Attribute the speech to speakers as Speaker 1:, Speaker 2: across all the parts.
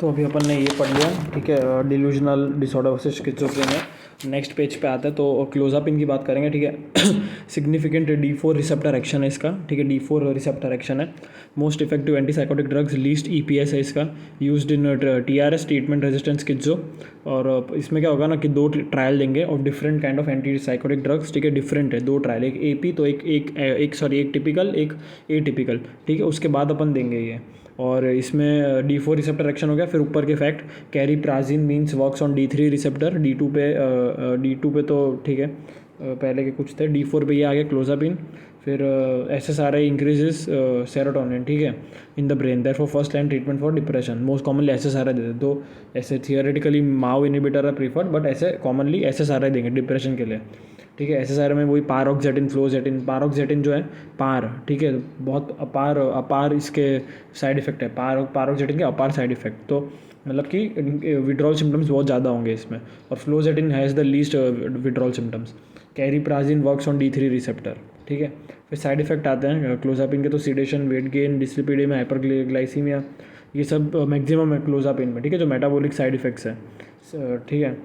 Speaker 1: तो अभी अपन ने ये पढ़ लिया, ठीक है, delusional disorder versus schizophrenia. Next page पे आता है तो क्लोज़ापिन की बात करेंगे, ठीक है। सिग्निफिकेंट D4 रिसेप्टर एक्शन है इसका, ठीक है, D4 रिसेप्टर एक्शन है। Most effective antipsychotic drugs, least EPS है इसका, used in TRS treatment resistant schizo. और इसमें क्या होगा ना कि 2 ट्रायल देंगे of different kind of antipsychotic drugs, ठीक है, डिफरेंट है 2 ट्रायल, एक AP तो एक टिपिकल, एक एटिपिकल, ठीक है, उसके बाद अपन देंगे ये। और इसमें D4 रिसेप्टर एक्शन हो गया। फिर ऊपर के fact, cariprazine means works on D3 receptor, D2 पे तो ठीक है, पहले के कुछ थे। D4 पे ये आ गया क्लोज़ापिन। फिर SSRI इंक्रीजेस सेरोटोनिन, ठीक है, in the brain, therefore first line treatment for depression. Most commonly SSRI देते, तो ऐसे थियोरेटिकली माओ इनिबिटर है प्रीफर्ड, बट ऐसे कॉमनली SSRI देंगे डिप्रेशन के लिए, ठीक है। SSRI में वही पारोक्सेटिन, फ्लोजेटिन, पारोक्सेटिन जो है पार, ठीक है, बहुत अपार इसके साइड इफेक्ट है, पारोक्सेटिन के अपार साइड इफेक्ट, तो मतलब कि विड्रॉल सिम्टम्स बहुत ज़्यादा होंगे इसमें। और fluoxetine has the least withdrawal symptoms. Cariprazine works on D3 receptor, ठीक है। फिर साइड इफेक्ट आते हैं क्लोज़ापिन के, तो sedation, weight gain, dyslipidaemia, hyperglycaemia, ये सब मैक्सिमम है क्लोज़ापिन में, ठीक है, जो मेटाबॉलिक साइड इफेक्ट्स है, ठीक है।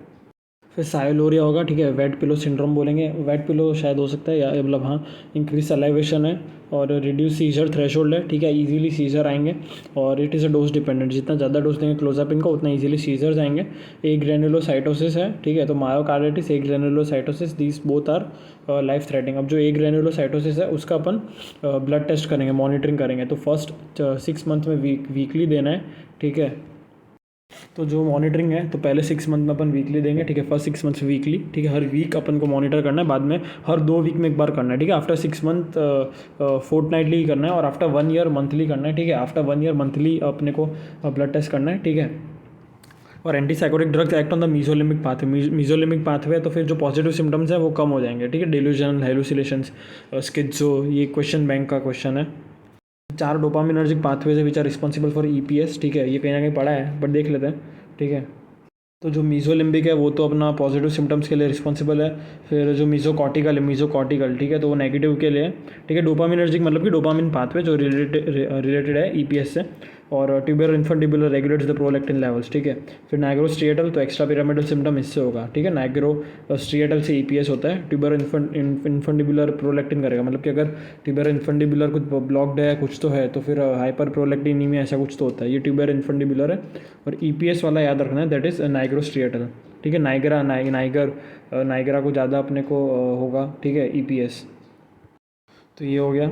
Speaker 1: फिर सायोलोरिया होगा, ठीक है, वेट पिलो सिंड्रोम बोलेंगे, वेट पिलो शायद हो सकता है, या मतलब हाँ, इंक्रीज सलाइवेशन है और रिड्यूस सीजर थ्रेशोल्ड है, ठीक है, इजीली सीजर आएंगे। और it is a dose dependent, जितना ज़्यादा डोज देंगे क्लोज़ापिन का उतना इजीली सीजर्स आएंगे। एक ग्रेनुलोसाइटोसिस है, ठीक है, तो myocarditis, agranulocytosis, these both are life threatening. अब जो एक ग्रेनुलोसाइटोसिस है उसका अपन ब्लड टेस्ट करेंगे, मॉनिटरिंग करेंगे, तो फर्स्ट 6 मंथ में वीकली देना है, ठीक है। तो जो मॉनिटरिंग है तो पहले 6 मंथ में अपन वीकली देंगे, ठीक है, फर्स्ट 6 मंथ्स वीकली, ठीक है, हर वीक अपन को मॉनिटर करना है, बाद में हर 2 वीक में एक बार करना है, ठीक है। आफ्टर 6 मंथ फोर्टनाइटली करना है, और आफ्टर 1 ईयर मंथली करना है, ठीक है, आफ्टर 1 ईयर मंथली अपने को ब्लड टेस्ट करना है, ठीक है। और antipsychotic drugs act on the mesolimbic pathway, mesolimbic pathway, तो फिर जो पॉजिटिव सिम्टम्स हैं वो कम हो जाएंगे, ठीक है, डिल्यूजन, हेलुसिनेशंस, स्किज़ो, ये क्वेश्चन बैंक का क्वेश्चन है। 4 डोपामिनर्जिक पाथवेज है which are responsible for EPS, ठीक है, ये कहीं ना कहीं पढ़ा है बट देख लेते हैं, ठीक है। तो जो मीजोलिम्बिक है वो तो अपना पॉजिटिव सिम्टम्स के लिए रिस्पॉन्सिबल है। फिर जो मीजोकॉर्टिकल, ठीक है, तो वो नेगेटिव के लिए, ठीक है। डोपामिनर्जिक मतलब कि डोपामिन पाथवे जो रिलेटेड है EPS से। और tuberoinfundibular regulates the prolactin levels, ठीक है। फिर नाइग्रोस्ट्रिएटल, तो एक्स्ट्रा पिरामिडल सिम्टम इससे होगा, ठीक है, नाइग्रोस्ट्रिएटल से EPS होता है। ट्यूबर इन्फंडिबुलर प्रोलैक्टिन करेगा, मतलब कि अगर ट्यूबर इन्फंडिबुलर कुछ ब्लॉक्ड है, कुछ तो है, तो फिर हाइपर प्रोलैक्टिनीमिया ऐसा कुछ तो होता है, ये ट्यूबर इन्फंडिबुलर है। और EPS वाला याद रखना है, दैट इज़ नाइग्रोस्ट्रिएटल, ठीक है। नाइगरा को ज़्यादा अपने को होगा, ठीक है, EPS, तो ये हो गया।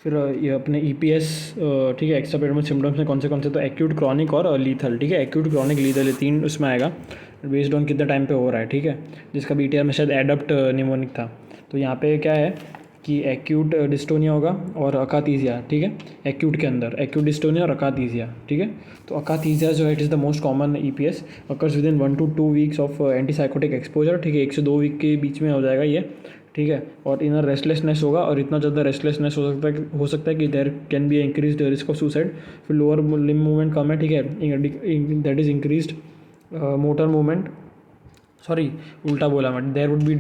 Speaker 1: फिर ये अपने EPS, ठीक है, एक्स्ट्रा पिरामिडल सिम्टम्स में कौन से, तो एक्यूट, क्रॉनिक और लीथल, ठीक है। एक्यूट, क्रॉनिक, लीथल, ये 3 उसमें आएगा बेस्ड ऑन कितने टाइम पे हो रहा है, ठीक है, जिसका BTR में शायद एडप्ट निमोनिक था। तो यहाँ पे क्या है कि एक्यूट डिस्टोनिया होगा और अकाथीसिया, ठीक है, एक्यूट के अंदर एक्यूट डिस्टोनिया और अकाथीसिया, ठीक है। तो अकाथीसिया जो है it is the most common EPS, occurs with in 1 to 2 weeks of antipsychotic exposure, ठीक है, 1 से 2 वीक के बीच में हो जाएगा ये, ठीक है। और इनर रेस्टलेसनेस होगा, और इतना ज़्यादा रेस्टलेसनेस हो सकता है कि there can be increase risk of suicide. फिर लोअर लिम्ब मूवमेंट कम है, ठीक है, that is increased motor movement, sorry उल्टा बोला मैं, there would be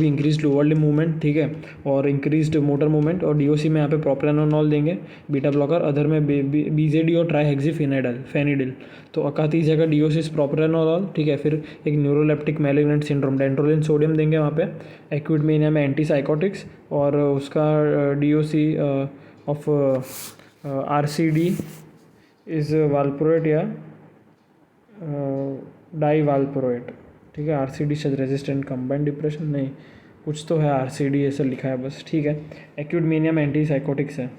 Speaker 1: increased lower limb movement, ठीक है, और इंक्रीज्ड मोटर मूवमेंट। और DOC में यहाँ पे प्रोप्रानोनॉल देंगे, बीटा ब्लॉकर, अदर में BZD और ट्राईहेक्सीफेनिडिल। तो अकाथीसिया का DOC प्रोप्रानोनॉल, ठीक है। फिर एक neuroleptic malignant syndrome, dantrolene sodium देंगे वहाँ पे। एक्यूट मेनिया में एंटीसाइकोटिक्स, और उसका DOC ऑफ RCD इज़ वाल्प्रोएट या डाईवाल्प्रोएट, ठीक है। RCD शायद रेजिस्टेंट कंबाइंड डिप्रेशन, नहीं कुछ तो है, RCD ऐसा लिखा है बस, ठीक है। एक्यूट मेनिया में एंटीसाइकोटिक्स है,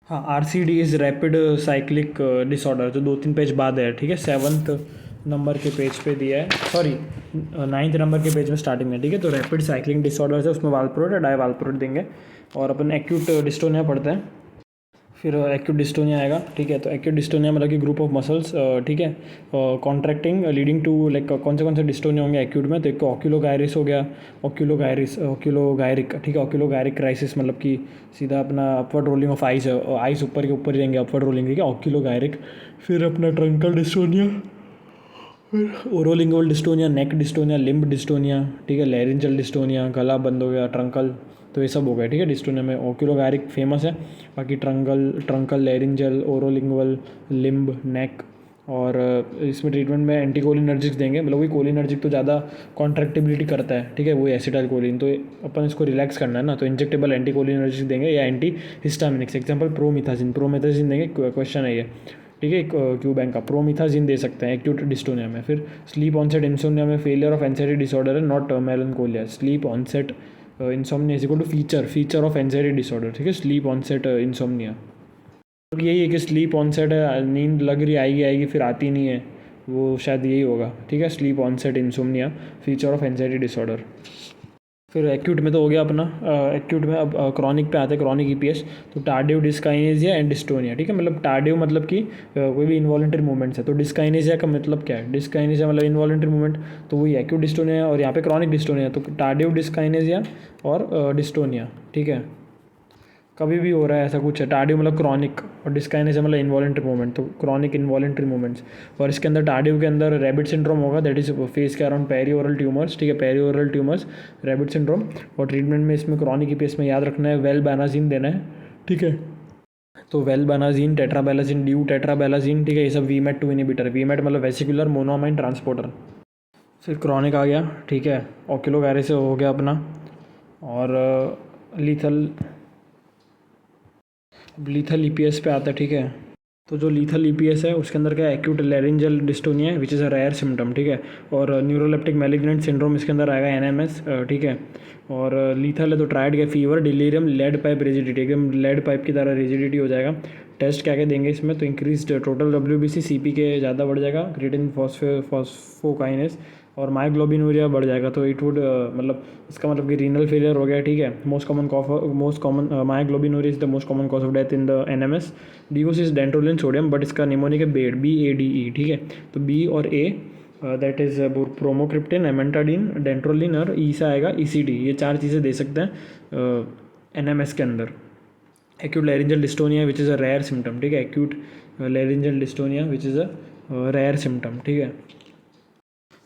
Speaker 1: हाँ। RCD is rapid cyclic disorder, जो 2-3 पेज बाद है, ठीक है, 7th नंबर के पेज पे दिया है, सॉरी 9th नंबर के पेज में स्टार्टिंग में, ठीक है। तो रैपिड साइक्लिंग डिसऑर्डर है, उसमें वाल्प्रोएट या डाईवाल्प्रोएट देंगे। और अपन एक्यूट डिस्टोनिया पढ़ते हैं, फिर एक्यूट डिस्टोनिया आएगा, ठीक है। तो एक्यूट डिस्टोनिया मतलब कि ग्रुप ऑफ मसल्स, ठीक है, कॉन्ट्रैक्टिंग लीडिंग टू लाइक कौन से डिस्टोनिया होंगे एक्यूट में, तो एक ऑक्यूलोगायरिस हो गया, ऑक्यूलोगायरिक, ठीक है, ऑक्यूलोगायरिक क्राइसिस मतलब कि सीधा अपना अपवर्ड रोलिंग ऑफ आइज ऊपर के ऊपर जाएंगे, अपवर्ड रोलिंग, ठीक है, ऑक्यूलोगायरिक। फिर अपना ट्रंकल डिस्टोनिया, ओरोलिंगुअल डिस्टोनिया, नेक डिस्टोनिया, लिम्ब डिस्टोनिया, ठीक है, लैरिंजल डिस्टोनिया, गला बंद हो गया, ट्रंकल, तो ये सब हो गया, ठीक है। डिस्टोनिया में ओक्यूलोगैरिक फेमस है, बाकी ट्रंकल, लैरिंजल, ओरोलिंगुअल, लिम्ब, नेक, और इसमें ट्रीटमेंट में एंटीकोलिनर्जिक्स देंगे, मतलब वही कोलिनर्जिक तो ज़्यादा कॉन्ट्रैक्टिबिलिटी करता है, ठीक है, वही एसिटाइल कोलिन, तो अपन इसको रिलैक्स करना है ना, तो इंजेक्टेबल एंटीकोलिनर्जिक देंगे या एंटी हिस्टामिनिक्स, एग्जाम्पल प्रोमिथाजिन देंगे, क्वेश्चन है ये, ठीक है। क्यू बैंक का प्रोमिथाजिन दे सकते हैं एक्यूट डिस्टोनिया में। फिर स्लीप ऑनसेट इंसोम्निया में फेलियर ऑफ एंजाइटी डिसऑर्डर है, not melancholia. Sleep onset insomnia is equal to feature of anxiety disorder, ठीक है, स्लीप ऑनसेट इंसोम्निया। तो यही है कि स्लीप ऑनसेट है, नींद लग रही आएगी फिर आती नहीं है, वो शायद यही होगा, ठीक है। Sleep onset insomnia, feature of anxiety disorder. फिर एक्यूट में तो हो गया अपना, एक्यूट में अब क्रॉनिक पे आते हैं, क्रॉनिक ईपीएस। तो टार्डिव डिस्काइनेजिया एंड डिस्टोनिया, ठीक है, मतलब टार्डिव मतलब कि कोई भी इन्वॉलंटरी मूवमेंट्स है, तो डिस्काइनेजिया का मतलब क्या है, डिस्काइनेजिया मतलब इन्वॉलंटरी मूवमेंट, तो वही एक्यूट डिस्टोनिया है, और यहाँ पे क्रॉनिक डिस्टोनिया, तो टार्डिव डिस्काइनेजिया और डिस्टोनिया, ठीक है, कभी भी हो रहा है ऐसा कुछ है। टार्डिव मतलब क्रॉनिक, और डिस्काइनेसिया मतलब इन्वॉलंटरी मूवमेंट, तो क्रॉनिक इन्वॉलंटरी मूवमेंट्स। और इसके अंदर टार्डिव के अंदर रैबिट सिंड्रोम होगा, दैट इज फेस के अराउंड पेरीओरल ट्यूमर्स, ठीक है, पेरीओरल ट्यूमर्स, रैबिट सिंड्रोम। और ट्रीटमेंट में इसमें क्रॉनिक ईपीएस में याद रखना है वेलबेनाजीन देना है, ठीक है, तो वेलबेनाजीन, टेट्राबेलाजीन, ड्यू टेट्राबेलाजीन, ठीक है, ये सब वीमेट 2 इनिबिटर, वीमेट मतलब वेसिकुलर मोनोमाइन ट्रांसपोर्टर। फिर क्रॉनिक आ गया, ठीक है, ओक्यूलोगैरिस हो गया अपना, और लीथल ईपीएस पे आता है, ठीक है। तो जो लीथल ईपीएस है उसके अंदर क्या है, एक्यूट लैरिंजल डिस्टोनिया है, which is a rare symptom, ठीक है, और न्यूरोलेप्टिक मैलिग्नेंट सिंड्रोम इसके अंदर आएगा, एनएमएस, ठीक है। और लीथल है तो ट्रायड का fever, delirium, lead pipe rigidity, एकदम लेड पाइप की तरह रिजिडिटी हो जाएगा। टेस्ट क्या क्या देंगे इसमें, तो इंक्रीज टोटल डब्ल्यूबीसी, सीपी के ज़्यादा बढ़ जाएगा, क्रिएटिनिन फॉस्फोकाइनेस, और मायोग्लोबिनूरिया बढ़ जाएगा, तो इट वुड मतलब इसका मतलब कि रीनल फेलियर हो गया, ठीक है। Most common myoglobinuria is the most common cause of death in the NMS. DOC is dantrolene sodium, but इसका निमोनिक है बेड, BADE, ठीक है, तो बी और A that is bromocriptine, amantadine, dantrolene, और ई से आएगा ECD, ये 4 चीज़ें दे सकते हैं एनएमएस के अंदर। Acute laryngeal dystonia which is a rare symptom, ठीक है, acute laryngeal dystonia which is a rare symptom, ठीक है।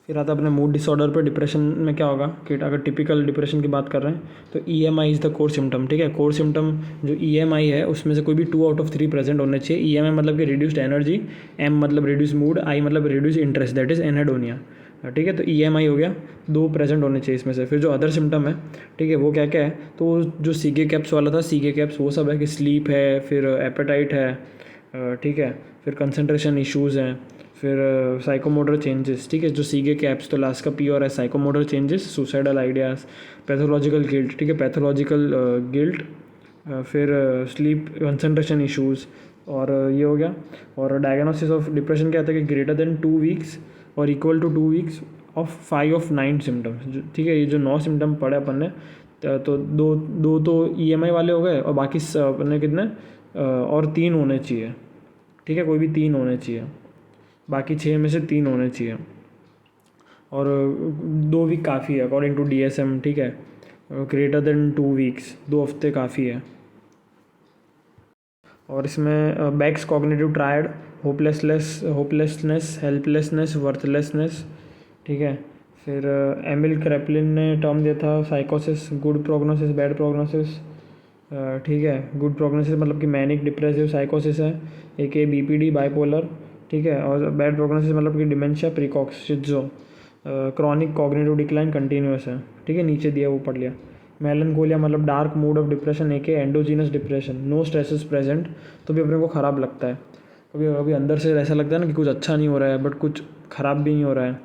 Speaker 1: फिर आता है अपने मूड डिसऑर्डर पे। डिप्रेशन में क्या होगा कि अगर टिपिकल डिप्रेशन की बात कर रहे हैं तो EMI is the core symptom, ठीक है। कोर सिम्टम जो EMI है उसमें से कोई भी 2 आउट ऑफ 3 प्रेजेंट होने चाहिए। EMI मतलब कि रिड्यूस्ड एनर्जी, M मतलब रिड्यूस मूड, I मतलब reduce interest, that is anhedonia, ठीक है। तो EMI हो गया, 2 प्रेजेंट होने चाहिए इसमें से। फिर जो अदर सिम्टम है, ठीक है, वो क्या क्या है, तो जो CK कैप्स वाला था, CK कैप्स वो सब है कि स्लीप है, फिर एपेटाइट है, ठीक है, फिर कंसंट्रेशन इश्यूज़ हैं, फिर साइकोमोटर चेंजेस, ठीक है, जो सीगे कैप्स, तो लास्ट का P और है, psychomotor changes, suicidal ideas, pathological guilt, ठीक है, पैथोलॉजिकल गिल्ट, फिर स्लीप कंसंट्रेशन इश्यूज़, और ये हो गया। और डायग्नोसिस ऑफ डिप्रेशन क्या आता है कि ग्रेटर देन 2 वीक्स और equal to 2 weeks of 5 of 9 symptoms, ठीक है, ये जो 9 सिम्टम पढ़े अपन ने, तो दो तो EMI वाले हो गए, और बाकी अपने कितने और 3 होने चाहिए, ठीक है, कोई भी 3 होने चाहिए, बाकी 6 में से 3 होने चाहिए, और 2 वीक काफ़ी है अकॉर्डिंग टू DSM, ठीक है, ग्रेटर देन 2 वीक्स, 2 हफ्ते काफ़ी है। और इसमें Beck's cognitive triad, hopelessness, helplessness, worthlessness, ठीक है। फिर एमिल क्रेपलिन ने टर्म दिया था साइकोसिस, गुड प्रोग्नोसिस, बैड प्रोग्नोसिस, ठीक है। गुड प्रोग्नोसिस मतलब कि मैनिक डिप्रेसिव साइकोसिस है, एक BPD बाइपोलर, ठीक है, और बैड प्रोग्नोसिस मतलब कि डिमेंशिया प्रीकॉक्स, शिज़ो, क्रॉनिक कॉग्निटिव डिक्लाइन कंटिन्यूस है, ठीक है, नीचे दिया वो पढ़ लिया। मेलनकोलिया मतलब डार्क मूड ऑफ डिप्रेशन, एक endogenous depression, no stresses present, तो भी अपने को ख़राब लगता है, कभी कभी अंदर से ऐसा लगता है ना कि कुछ अच्छा नहीं हो रहा है, बट कुछ ख़राब भी नहीं हो रहा है,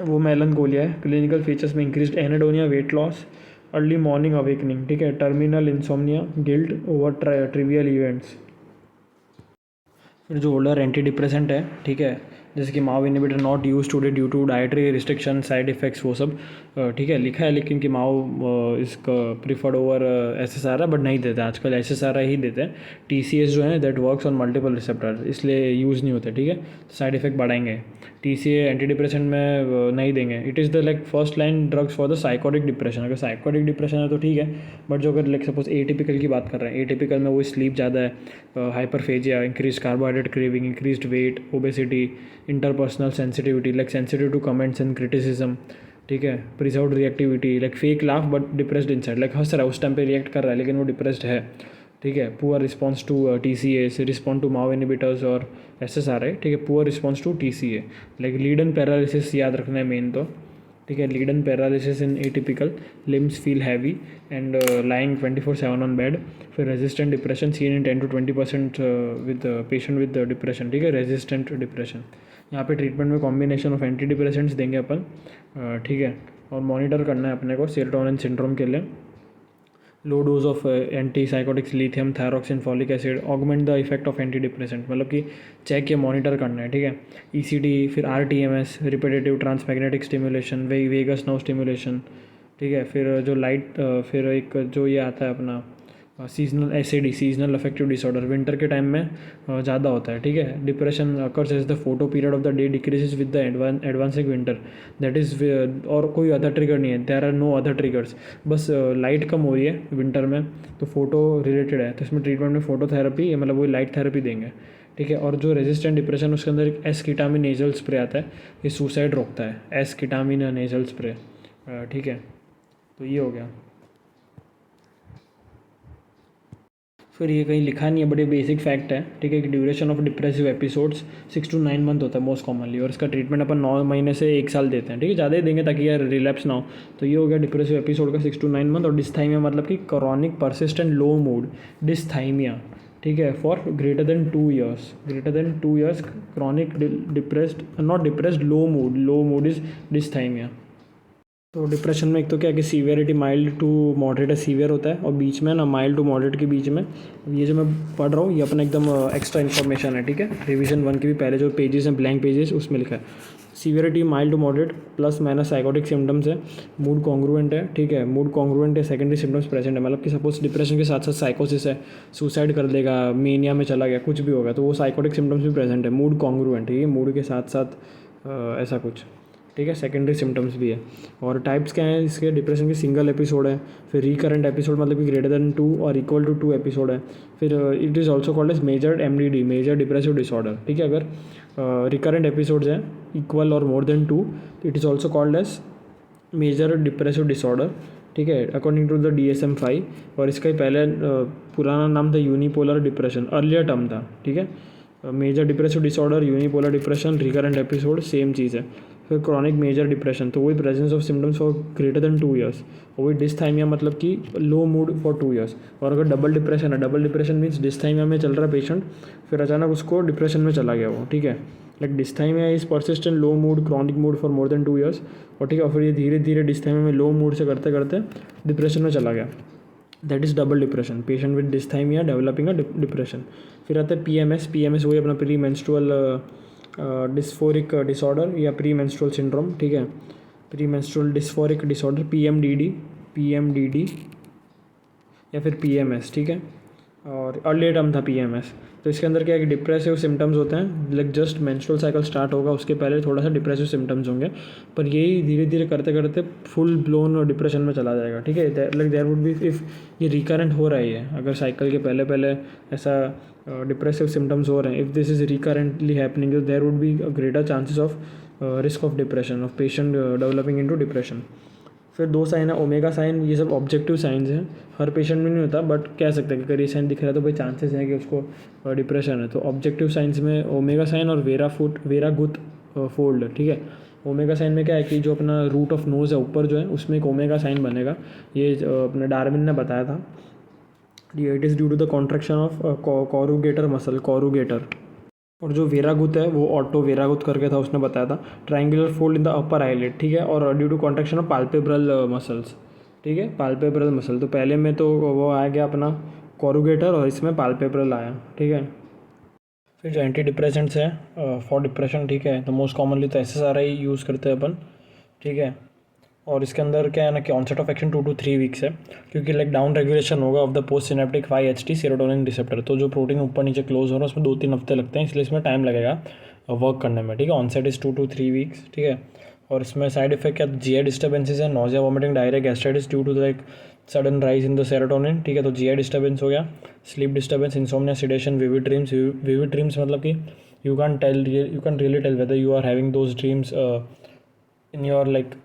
Speaker 1: वो मेलनकोलिया है। क्लिनिकल फीचर्स में increased anhedonia, weight loss, early morning awakening, ठीक है, terminal insomnia, guilt over trivial events. फिर जो ओल्डर एंटी डिप्रेसेंट है, ठीक है, जैसे कि MAO inhibitor not use today due to dietary restriction, side effects, वो सब, ठीक है, लिखा है लेकिन कि माओ इसका प्रीफर्ड ओवर SSRI, बट नहीं देते आजकल, SSRI ही देते हैं। TCS जो है that works on multiple receptor, इसलिए यूज़ नहीं होते, ठीक है, साइड इफेक्ट बढ़ाएंगे। TCA एंटी डिप्रेशन में नहीं देंगे। It is the like first line drugs for the psychotic depression. अगर साइकोटिक डिप्रेशन है तो ठीक है, बट जो अगर लाइक सपोज एटिपिकल की बात कर रहे हैं, एटिपिकल में वो स्लीप ज़्यादा है, hyperphagia, increase carbohydrate craving, increased weight, obesity, interpersonal sensitivity, like sensitive to comments and criticism, ठीक है, preserve reactivity, like fake laugh but depressed inside, like हंस रहा है उस टाइम पे, रिएक्ट कर रहा है लेकिन वो डिप्रेस्ड है, ठीक है। Poor response to TCA, respond to MAO inhibitors और SSRI, ठीक है। Poor response to TCA, like leaden paralysis याद रखना है मेन तो, ठीक है। Leaden paralysis in atypical, limbs feel heavy and lying 24/7 on bed. फिर resistant depression seen in 10 to 20% with patient with depression, ठीक है, रेजिस्टेंट डिप्रेशन। यहाँ पे ट्रीटमेंट में कॉम्बिनेशन ऑफ एंटी डिप्रेसेंट्स देंगे अपन, ठीक है। और मॉनिटर करना है अपने को सेरोटोनिन सिंड्रोम के लिए। लो dose of anti psychotics, lithium, thyroxine, folic acid, augment the effect of anti depressant, मतलब कि चेक या मॉनिटर करना है, ठीक है। ECT, फिर RTMS, repetitive transmagnetic stimulation, vagus nerve stimulation, ठीक है। फिर जो लाइट, फिर एक जो ये आता है अपना seasonal SAD, seasonal affective disorder, winter के टाइम में ज़्यादा होता है, ठीक है। Depression occurs as the photo period of the day decreases with the advancing winter, that is, और कोई अदर ट्रिगर नहीं है, there are no other triggers, बस लाइट कम हो रही है विंटर में तो फोटो रिलेटेड है, तो इसमें ट्रीटमेंट में फोटोथेरेपी या मतलब वही लाइट थेरेपी देंगे, ठीक है। और जो रेजिस्टेंट डिप्रेशन उसके अंदर एक एस्कीटामिन नेजल स्प्रे आता है, ये सुसाइड रोकता है, एस्कीटामिन नेजल स्प्रे, ठीक है। तो ये हो गया। फिर ये कहीं लिखा नहीं है बट ये बेसिक फैक्ट है, ठीक है, कि duration of depressive episodes 6 to 9 month होता है मोस्ट कॉमनली, और इसका ट्रीटमेंट अपन 9 महीने से 1 साल देते हैं, ठीक है, ज़्यादा ही देंगे ताकि यार रिलैप्स ना हो। तो ये हो गया डिप्रेसिव एपिसोड का 6 to 9 मंथ। और डिस्थाइमिया मतलब कि क्रॉनिक परसिस्टेंट लो मूड डिस्थाइमिया, ठीक है, for greater than 2 years, chronic depressed, not depressed, low mood is डिस्थाइमिया। तो डिप्रेशन में एक तो क्या है कि सीवियरिटी माइल्ड टू मॉडरेट है, सीवियर होता है, और बीच में ना माइल्ड टू मॉडरेट के बीच में, ये जो मैं पढ़ रहा हूँ ये अपना एकदम एक्स्ट्रा इन्फॉर्मेशन है, ठीक है। रिवीजन 1 के भी पहले जो पेजेस हैं ब्लैंक पेजेस उसमें लिखा है severity mild to moderate plus minus psychotic symptoms है, मूड कॉन्ग्रुएंट है, ठीक है, मूड कॉन्ग्रुएंट है, सेकेंडरी सिम्टम्स प्रेजेंट है, मतलब कि सपोज डिप्रेशन के साथ साथ साइकोसिस है, सुसाइड कर देगा, मेनिया में चला गया, कुछ भी होगा तो वो साइकोटिक सिम्टम्स भी प्रेजेंट है, मूड कॉन्ग्रुएंट है, ये मूड के साथ साथ ऐसा कुछ, ठीक है। सेकेंडरी सिम्टम्स भी है। और टाइप्स क्या हैं इसके डिप्रेशन के, सिंगल एपिसोड है, फिर रिकरेंट एपिसोड मतलब कि ग्रेटर देन 2 और इक्वल टू 2 एपिसोड है, फिर it is also called as major MDD, major depressive disorder, ठीक है। अगर रिकरेंट एपिसोड्स हैं इक्वल और मोर देन 2 तो it is also called as major depressive disorder, ठीक है, अकॉर्डिंग टू द DSM-5। और इसका ही पहले पुराना नाम था यूनिपोलर डिप्रेशन, अर्लियर टर्म था, ठीक है। Major depressive disorder, unipolar depression, recurrent episode same चीज़ है। फिर क्रॉनिक मेजर डिप्रेशन तो वही presence of symptoms for greater than 2 years, और वही डिस्थाइमिया मतलब कि लो मूड फॉर 2 years। और अगर डबल डिप्रेशन है, डबल डिप्रेशन मीन्स डिस्थाइमिया में चल रहा पेशेंट, फिर अचानक उसको डिप्रेशन में चला गया वो, ठीक है। Like डिस्थाइमिया is persistent low mood chronic mood for more than 2 years, और ठीक है, और फिर ये धीरे धीरे डिस्थाइमिया में लो मूड से करते करते डिप्रेशन में चला गया, that is double depression, patient with डिस्थाइमिया developing a depression. फिर आता है PMS वही अपना प्री मेंस्ट्रुअल डिस्फोरिक डिसऑर्डर या प्री मेंस्ट्रुअल सिंड्रोम, ठीक है, pre menstrual dysphoric disorder, PMDD या फिर PMS, ठीक है। और अर्ली टर्म था PMS। तो इसके अंदर क्या है कि डिप्रेसिव सिम्टम्स होते हैं, like just menstrual cycle start होगा उसके पहले थोड़ा सा डिप्रेसिव सिम्टम्स होंगे, पर यही धीरे धीरे करते करते फुल ब्लोन डिप्रेशन में चला जाएगा, ठीक है। Like there would be, if ये रिकरेंट हो रहा है, अगर साइकिल के पहले पहले ऐसा डिप्रेसिव सिम्टम्स हो रहे हैं, if this is recurrently happening, there would be greater chances of risk of depression, of patient developing into depression. फिर 2 साइन है, ओमेगा साइन, ये सब ऑब्जेक्टिव साइंस हैं, हर पेशेंट में नहीं होता, बट कह सकते हैं कि अगर ये साइन दिख रहा है तो भाई चांसेस हैं कि उसको डिप्रेशन है। तो ऑब्जेक्टिव साइंस में ओमेगा साइन और वेरागुत फोल्ड, ठीक है। ओमेगा साइन में क्या है कि जो अपना रूट ऑफ नोज़ है ऊपर जो है उसमें एक ओमेगा साइन बनेगा, ये अपने डार्विन ने बताया था। It is due to the contraction of corrugator muscle, corrugator. और जो वेरागुत है वो ऑटो वेरागुत करके था, उसने बताया था, triangular fold in the upper eyelid, ठीक है, और due to contraction of palpebral muscles, ठीक है, पाल्पेब्रल मसल। तो पहले में तो वो आ गया अपना कॉरुगेटर और इसमें पाल्पेब्रल आया, ठीक है। फिर जो एंटी डिप्रेसेंट्स हैं फॉर डिप्रेशन, ठीक है, तो मोस्ट कॉमनली तो SSRI यूज़ करते हैं अपन, ठीक है। और इसके अंदर क्या है ना कि onset of action 2 to 3 weeks है, क्योंकि लाइक डाउन रेगुलेशन होगा of the post synaptic 5-HT serotonin receptor, तो जो प्रोटीन ऊपर नीचे क्लोज हो रहा है उसमें 2-3 हफ्ते लगते हैं, इसलिए इसमें टाइम लगेगा वर्क करने में, ठीक है। ऑनसेट इज़ 2 to 3 weeks, ठीक है। और इसमें साइड इफेक्ट क्या, GI डिस्टर्बेंसेज है, nausea, vomiting, diarrhoea, gastritis due to like sudden rise in the serotonin, ठीक है। तो GI डिस्टर्बेंस हो गया, sleep disturbance, insomnia, sedation, vivid dreams मतलब कि you can really tell whether you are having those dreams in your like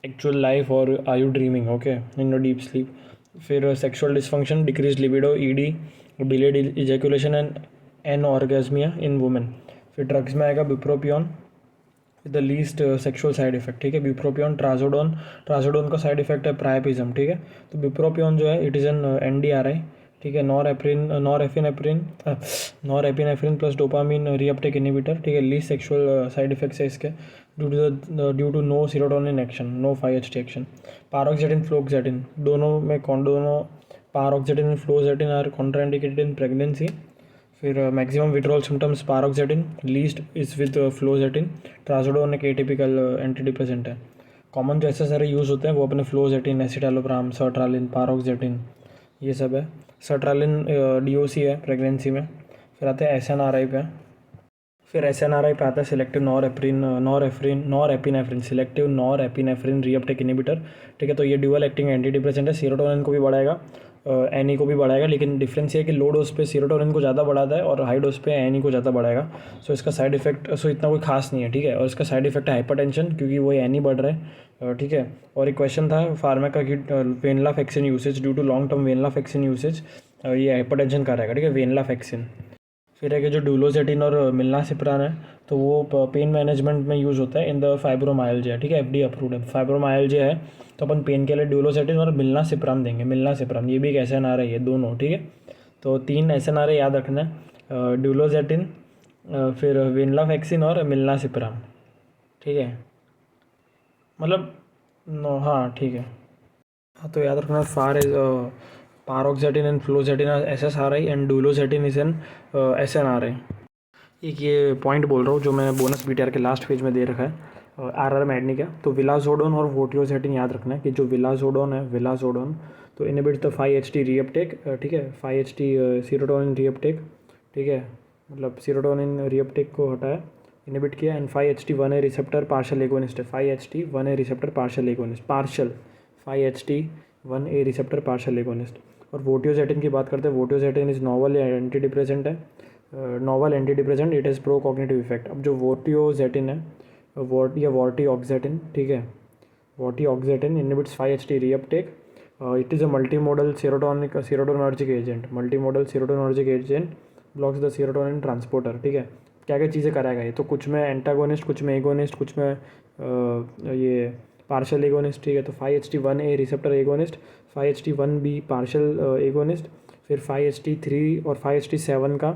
Speaker 1: actual life और are you dreaming okay in your deep sleep. फिर sexual dysfunction, decrease libido, ED, delayed ejaculation and N ऑर्गेजमिया in women. फिर drugs में आएगा bupropion the least sexual side effect, ठीक है। Bupropion, ट्राजोडोन, ट्राजोडोन का side effect है प्रायपिज्म, ठीक है। तो बुप्रोपियन जो है इट इज़ एन NDRI, ठीक है। Norepinephrine plus dopamine reuptake inhibitor, ठीक है। लीस्ट सेक्सुअल साइड इफेक्ट्स है इसके due to no serotonin action, no 5-HT action. Paroxetine, fluoxetine, दोनों paroxetine and fluoxetine are contraindicated in pregnancy. फिर maximum withdrawal symptoms paroxetine, least is with fluoxetine. Trazodone एक atypical antidepressant है। Common जो ऐसे सारे use होते हैं वो अपने फ्लोजेटिन, एसिटालोप्राम, सर्ट्रालिन, पारोक्सेटिन, ये सब है। सर्ट्रालिन DOC है प्रेगनेंसी में। फिर आते हैं SNRI पे। फिर SNRI पे आता है selective nor epinephrine, selective nor epinephrine reuptake inhibitor, ठीक है। तो ये ड्यूअल एक्टिंग एंटी डिप्रेसेंट है। सीरोटोनिन को भी बढ़ाएगा, एनी को भी बढ़ाएगा, लेकिन डिफरेंस ये है कि लो डोज पे सीरोटोनिन को ज़्यादा बढ़ाता है और हाई डोज पे एनी को ज़्यादा बढ़ाएगा। सो इसका साइड इफेक्ट इतना कोई खास नहीं है, ठीक है। और इसका साइड इफेक्ट है हाइपरटेंशन, क्योंकि वो एनी बढ़ रहा है, ठीक है। और एक क्वेश्चन था फार्मा का कि venlafaxine usage due to long term venlafaxine usage, ये हाइपरटेंशन का रहेगा, ठीक है, वेनलाफेक्सिन। फिर है कि जो डुलोसेटिन और मिलनासिप्रान है तो वो पेन मैनेजमेंट में यूज़ होता है इन द फाइब्रोमाइल्जिया, ठीक है। FDA अप्रूव्ड है। फाइब्रोमाइल्जिया है तो अपन पेन के लिए डुलोसेटिन और मिलनासिप्रान देंगे। मिलनासिप्रान ये भी एक SNRI है, दोनों, ठीक है। तो 3 SNRI याद रखना है, डुलोसेटिन, फिर वेनलाफेक्सिन और मिलनासिप्रान, ठीक है। मतलब नो, हाँ ठीक है। हाँ तो याद रखना far is paroxetine and fluoxetine SSRI and duloxetine is an SNRI। एक ये पॉइंट बोल रहा हूँ जो मैं बोनस BTR के लास्ट पेज में दे रखा है, RR ऐड नहीं किया। तो विलाजोडोन और वोटियोसेटिन याद रखना है कि जो विलाजोडोन है, विलाजोडोन तो इनहिबिट्स द 5-HT रीअपटेक, ठीक है, 5-HT सीरोटोनिन रीअपटेक, ठीक है। मतलब सीरोटोनिन रीअपटेक को हटाया, इनहिबिट किया। And 5-HT 1A receptor partial agonist है, 5-HT 1A receptor partial agonist, partial 5-HT 1A receptor partial agonist. और वोटियोसेटिन की बात करते हैं, vortioxetine is novel antidepressant है, novel antidepressant, it is pro cognitive effect. अब जो vortioxetine है, वॉर्टिऑक्सेटिन, ठीक है, vortioxetine inhibits 5-HT reuptake, it is a multimodal serotonergic agent, multimodal serotonergic agent, blocks the serotonin transporter, ठीक है। क्या क्या चीज़ें कराएगा ये, तो कुछ में एंटागोनिस्ट, कुछ में एगोनिस्ट, कुछ में ये पार्शियल एगोनिस्ट, ठीक है। तो 5-HT 1A receptor agonist, 5-HT 1B partial agonist, फिर 5-HT 3 और 5-HT 7 का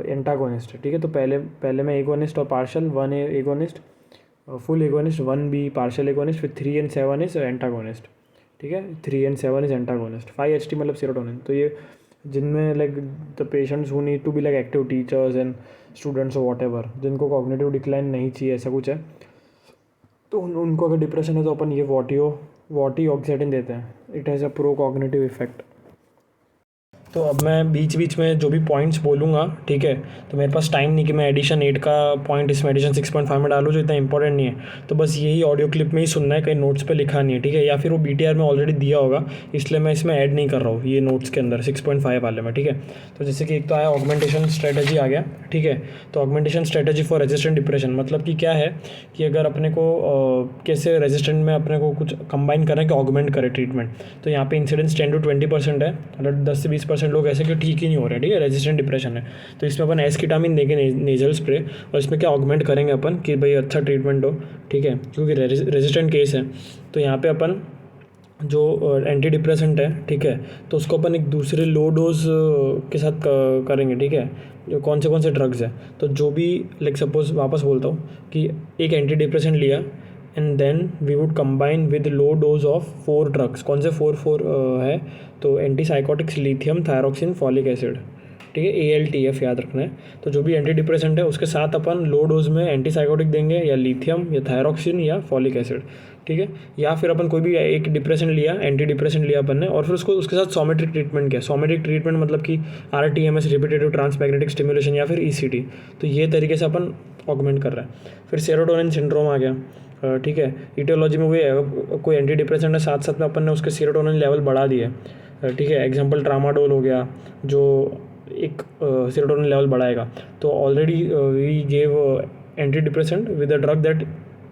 Speaker 1: एंटागोनिस्ट, ठीक है। तो पहले में एगोनिस्ट और partial, 1A agonist, full agonist, 1B partial agonist, फिर 3 and 7 इज एंटागोनिस्ट, ठीक है। 3 and 7 इज एंटागोनिस्ट। 5-HT मतलब सेरोटोनिन। तो ये जिनमें like the patients who need to be like active teachers and students और वॉट, जिनको कॉग्निटिव डिक्लाइन नहीं चाहिए, ऐसा कुछ है, तो उनको अगर डिप्रेशन है तो अपन ये वॉटिऑक्सेटिन देते हैं। It has a pro cognitive effect. तो अब मैं बीच बीच में जो भी पॉइंट्स बोलूँगा, ठीक है, तो मेरे पास टाइम नहीं कि मैं एडिशन 8 का पॉइंट इसमें एडिशन 6.5 में डालूँ, जो इतना इंपॉर्टेंट नहीं है। तो बस यही ऑडियो क्लिप में ही सुनना है, कहीं नोट्स पे लिखा नहीं है, ठीक है। या फिर वो BTR में ऑलरेडी दिया होगा, इसलिए मैं इसमें ऐड नहीं कर रहा हूँ ये नोट्स के अंदर 6.5 वाले में, ठीक है। तो जैसे कि एक तो आया ऑगमेंटेशन स्ट्रेटेजी आ गया, ठीक है। तो augmentation strategy for resistant depression मतलब कि क्या है कि अगर अपने को कैसे रेजिस्टेंट में अपने को कुछ कंबाइन करें कि ऑगमेंट करें ट्रीटमेंट। तो यहाँ पे इंसिडेंस 10 to 20% है, मतलब 10 से 20% लोग ऐसे कि ठीक ही नहीं हो रहे, ठीक है, रेजिस्टेंट डिप्रेशन है। तो इसमें अपन एस्कीटामिन देंगे, नेजल स्प्रे, और इसमें क्या ऑगमेंट करेंगे अपन कि भाई अच्छा ट्रीटमेंट हो, ठीक है, क्योंकि रेजिस्टेंट केस है। तो यहाँ पे अपन जो एंटी डिप्रेसेंट है, ठीक है, तो उसको अपन एक दूसरे लो डोज के साथ करेंगे, ठीक है। जो कौन से ड्रग्स है, तो जो भी लाइक सपोज वापस बोलता हूँ कि एक एंटी डिप्रेसेंट लिया and then we would combine with low dose of 4 drugs. कौन से 4 है, तो anti psychotics, lithium, thyroxine, folic acid, ठीक है, ALTF याद रखना है। तो जो भी एंटी डिप्रेसेंट है उसके साथ अपन लो डोज में एंटी साइकोटिक देंगे, या लिथियम या थायरोक्सिन या फॉलिक एसिड, ठीक है। या फिर अपन कोई भी एक डिप्रेशन लिया, एंटी डिप्रेशन लिया अपन ने, और फिर उसको उसके साथ सोमेट्रिक ट्रीटमेंट किया। सोमेट्रिक ट्रीटमेंट मतलब कि RTMS, रिपीटेटिव ट्रांसमैग्नेटिक स्टिमुलेशन, या फिर ECT। तो ये तरीके से अपन ऑगमेंट कर रहे हैं। फिर सेरोटोनिन सिंड्रोम आ गया, ठीक है। ईटियोलॉजी में भी कोई एंटी डिप्रेसेंट है, साथ साथ में अपन ने उसके सेरोटोनिन लेवल बढ़ा दिए, ठीक है। एग्जांपल ट्रामाडोल हो गया, जो एक सेरोटोनिन लेवल बढ़ाएगा। तो already we gave anti depressant with a drug that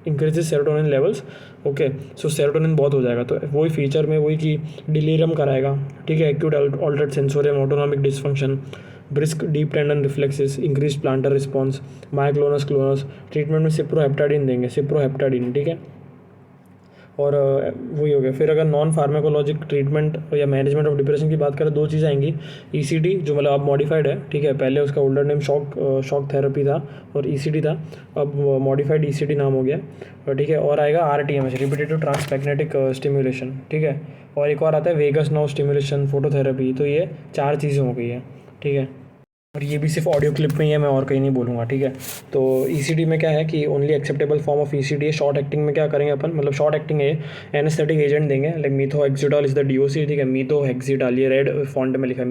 Speaker 1: increases serotonin levels. Okay, so serotonin बहुत हो जाएगा, तो वही फीचर में वही कि डिलीरियम कराएगा, ठीक है, acute altered sensorium, autonomic dysfunction, brisk deep tendon reflexes, increase planter response, माइक्लोनस GLONASS. Treatment में सिप्रोहेप्टाडिन देंगे, सिप्रोहेप्टाडिन, ठीक है। और वही हो गया। फिर अगर नॉन फार्माकोलॉजिक ट्रीटमेंट या मैनेजमेंट ऑफ डिप्रेशन की बात करें, दो चीज़ें आएंगी। ईसीटी जो मतलब अब मॉडिफाइड है, ठीक है, पहले उसका ओल्डर नेम शॉक थेरेपी था और ईसीटी था, अब मॉडिफाइड ईसीटी नाम हो गया, ठीक है। और आएगा आरटीएमएस, रिपीटेटिव ट्रांसमैग्नेटिक स्टिम्युलेशन, ठीक है। और एक और आता है वेगस नर्व स्टिम्युलेशन, फोटोथेरेपी। तो ये 4 चीज़ें हो गई है, ठीक है। और ये भी सिर्फ ऑडियो क्लिप में ही है, मैं और कहीं नहीं बोलूँगा, ठीक है। तो ईसीडी में क्या है कि only acceptable form of ECD है। शॉर्ट एक्टिंग में क्या करेंगे अपन, मतलब शॉर्ट एक्टिंग है, एनेस्थेटिक एजेंट देंगे, लाइक मीथोहेक्सिडाल इज द डीओसी, ठीक है। मीथोहेक्सिडाल, ये रेड फॉन्ट में लिखा है,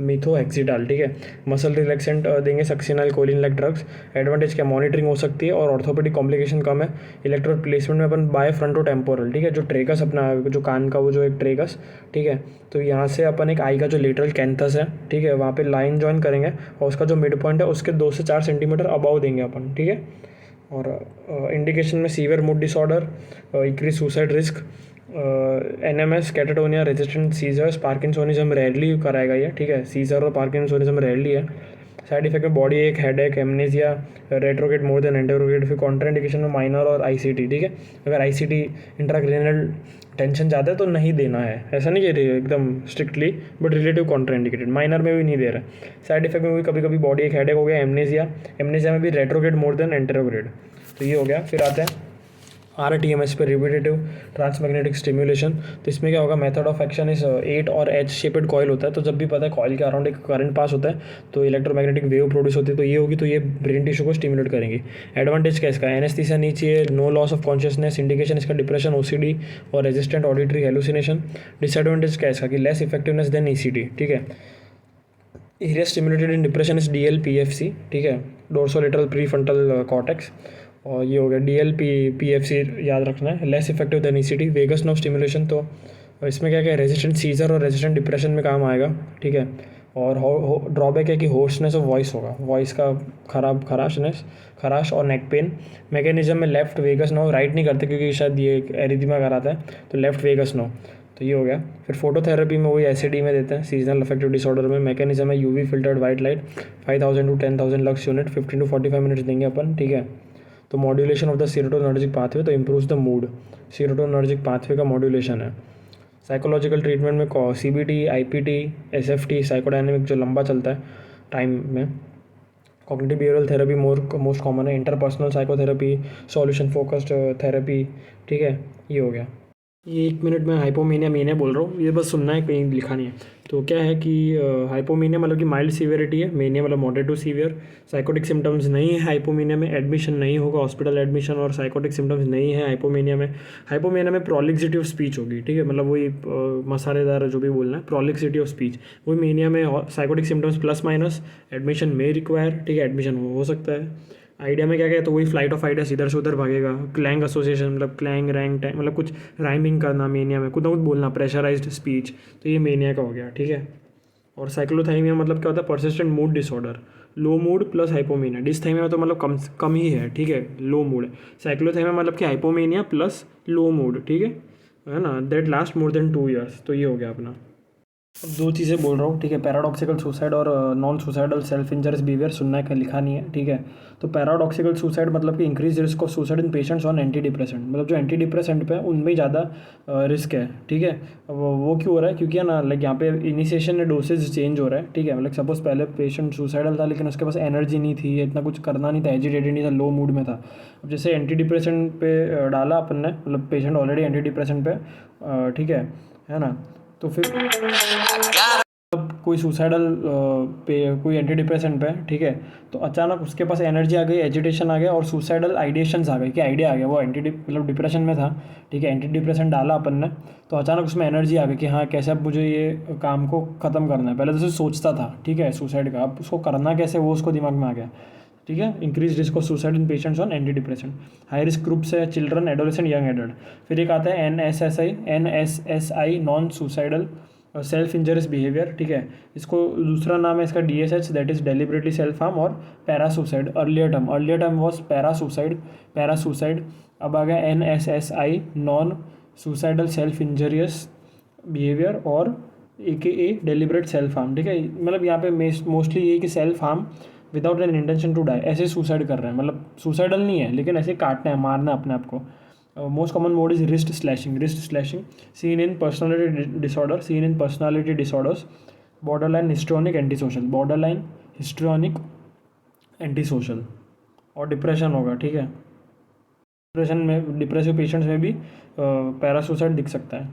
Speaker 1: मीथोहेक्सिडाल, ठीक है। मसल रिलैक्सेंट देंगे, succinyl choline like drugs. Advantage क्या, मॉनिटरिंग हो सकती है और ऑर्थोपेडिक कॉम्प्लिकेशन कम है। इलेक्ट्रोड प्लेसमेंट में अपन बाय फ्रंटो टेम्पोरल, ठीक है, जो ट्रेकस अपना जो कान का वो जो एक ट्रेकस, ठीक है। तो यहाँ से अपन एक आई का जो लेटरल कैंथस है, ठीक है, वहाँ पे लाइन जॉइन करेंगे और उसका जो मिड पॉइंट है उसके 2 से 4 सेंटीमीटर अबाव देंगे अपन, ठीक है। और इंडिकेशन में severe mood disorder, increase suicide risk, NMS, catatonia, resistant seizures, parkinsonism rarely कराएगा ये, ठीक है। सीजर और पार्किंसोनिज्म रेयरली है। साइड इफेक्ट में बॉडी एक, headache, amnesia, retrograde more than anterograde. फिर कॉन्ट्राइंडिकेशन में माइनर और आईसीटी, ठीक है। अगर आईसीटी इंट्राक्रेनियल टेंशन ज़्यादा है तो नहीं देना है, ऐसा नहीं कह रही एकदम strictly, but relative contraindicated. Minor में भी नहीं दे रहा। साइड इफेक्ट में भी कभी कभी बॉडी एक, हेडेक हो गया, एमनेजिया में भी रेट्रोगेट मोर देन एंटेरोगेट। तो ये हो गया। फिर आते हैं आरटीएमएस पे, रिपीटेटिव ट्रांसमैग्नेटिक स्टिम्युलेशन। तो इसमें क्या होगा, मेथड ऑफ एक्शन इस 8 और एच शेपेड कॉइल होता है। तो जब भी पता है कॉइल के अराउंड एक करंट पास होता है तो इलेक्ट्रोमैग्नेटिक वेव प्रोड्यूस होती है, तो ये होगी, तो ये ब्रेन टिश्यू को स्टिमुलेट करेंगे। एडवांटेज क्या इसका, एनेस्थीसिया नहीं चाहिए, no loss of consciousness. Indication इसका डिप्रेशन, ओसीडी और रेजिस्टेंट ऑडिटरी हेलुसिनेशन। डिसएडवांटेज क्या इसका कि लेस इफेक्टिवनेस देन ईसीडी, ठीक है। Area stimulated in depression is DLPFC, ठीक है, डोर्सोलेटरल प्रीफ्रंटल कॉर्टेक्स। और ये हो गया डीएलपीएफसी, याद रखना है। Less effective than ECT. Vagus nerve stimulation, तो इसमें क्या क्या रेजिस्टेंट सीजर और रेजिस्टेंट डिप्रेशन में काम आएगा, ठीक है। और ड्रॉबैक है कि होर्सनेस ऑफ वॉइस होगा, वॉइस का खराश और नेक पेन। मैकेनिज्म में लेफ्ट वेगस नर्व, राइट नहीं करते क्योंकि शायद ये एरिथमिया कराता है, तो लेफ्ट वेगस नर्व। तो ये हो गया। फिर फोटोथेरेपी में वही एसिडी में देते हैं, सीजनल अफेक्टिव डिसऑर्डर में। मैकेनिज्म है UV filtered white light, 5000 to 10,000 lux unit, 15 to 45 minutes देंगे अपन, ठीक है। तो modulation of the serotonergic pathway, तो improves the mood. Serotonergic pathway का मॉड्यूलेशन है। साइकोलॉजिकल ट्रीटमेंट में सीबीटी, आईपीटी, एसएफटी, साइकोडायनेमिक जो लंबा चलता है टाइम में। Cognitive behavioural therapy most common है। Interpersonal psychotherapy, solution focused therapy, ठीक है। ये हो गया। ये 1 मिनट में हाइपोमीनिया बोल रहा हूँ, ये बस सुनना है, कहीं लिखा नहीं है। तो क्या है कि हाइपोमीनिया मतलब कि माइल्ड सीवियरिटी है, मेनिया मतलब moderate to severe. Psychotic symptoms नहीं है हाइपोमीनिया में, एडमिशन नहीं होगा, हॉस्पिटल एडमिशन, और साइकोटिक सिम्टम्स नहीं है हाइपोमीनिया में। हाइपोमीनिया में प्रोलिक्सिटी ऑफ स्पीच होगी, ठीक है, मतलब वही मसालेदार जो भी बोलना है, प्रोलिक्सिटी ऑफ स्पीच। वही मेनिया में psychotic symptoms plus minus, admission में रिक्वायर, ठीक है, एडमिशन हो सकता है। आइडिया में क्या क्या है, तो वही फ्लाइट ऑफ आइडियास इधर से उधर भागेगा। क्लैंग एसोसिएशन मतलब क्लैंग रैंग टैंग, मतलब कुछ राइमिंग करना मेनिया में, कुछ ना कुछ बोलना, प्रेशराइज्ड स्पीच, तो ये मेनिया का हो गया, ठीक है। और साइक्लोथाइमिया मतलब क्या होता है, परसिस्टेंट मूड डिसऑर्डर, लो मूड प्लस हाइपोमीनिया। डिस्थाइमिया तो मतलब कम ही है, ठीक है, लो मूड है। साइक्लोथाइमिया मतलब कि हाइपोमीनिया प्लस लो मूड, ठीक है ना, that last more than 2 years। तो ये हो गया अपना। अब 2 चीज़ें बोल रहा हूँ, ठीक है, पैराडॉक्सिकल सुसाइड और non suicidal self injurious behaviour. सुनना है, लिखा नहीं है, ठीक है। तो पैराडॉक्सिकल सुसाइड मतलब कि increase risk of suicide in patients on anti depressant, मतलब जो एंटी डिप्रेसेंट पे है उनमें ही ज़्यादा रिस्क है, ठीक है। वो क्यों हो रहा है, क्योंकि है ना, लाइक यहाँ पे इनिशिएशन में डोसेज चेंज हो रहा है, ठीक है। मतलब सपोज पहले पेशेंट सुसाइडल था लेकिन उसके पास एनर्जी नहीं थी, इतना कुछ करना नहीं था, एजिटेटेड नहीं था, लो मूड में था। अब जैसे एंटी डिप्रेसेंट पे डाला अपन ने, मतलब पेशेंट ऑलरेडी एंटी डिप्रेसेंट पे, ठीक है ना, तो फिर अब कोई सुसाइडल पे, कोई एंटी डिप्रेसेंट पे, ठीक है, तो अचानक उसके पास एनर्जी आ गई, एजिटेशन आ गया और सुसाइडल आइडिएशंस आ गए कि आइडिया आ गया, वो मतलब डिप्रेशन में था, ठीक है, एंटी डिप्रेसेंट डाला अपन ने, तो अचानक उसमें एनर्जी आ गई कि हाँ कैसे अब मुझे ये काम को ख़त्म करना है। पहले तो उसे सोचता था, ठीक है, सुसाइड का, अब उसको करना कैसे वो उसको दिमाग में आ गया, ठीक है। Increase risk of suicide in patients on antidepressant. High risk groups है चिल्ड्रन, एडोलेसेंट, यंग एडल्ट। फिर एक आता है NSSI non suicidal self injurious behaviour, ठीक है। इसको दूसरा नाम है इसका DSH, that is deliberately self harm, और parasuicide. Earlier term was parasuicide. अब आ गया NSSI, non suicidal self injurious behaviour, और AKA डेलिबरेट सेल्फ हार्म, ठीक है। मतलब यहाँ पे मोस्टली ये कि self harm without an intention to die, ऐसे सुसाइड कर रहे हैं, मतलब सुसाइडल नहीं है लेकिन ऐसे काटना है, मारना है अपने आप को। Most common mode is wrist slashing seen in personality disorders, borderline histrionic antisocial, और डिप्रेशन होगा, ठीक है। डिप्रेसिव पेशेंट्स में भी पैरासुसाइड दिख सकता है।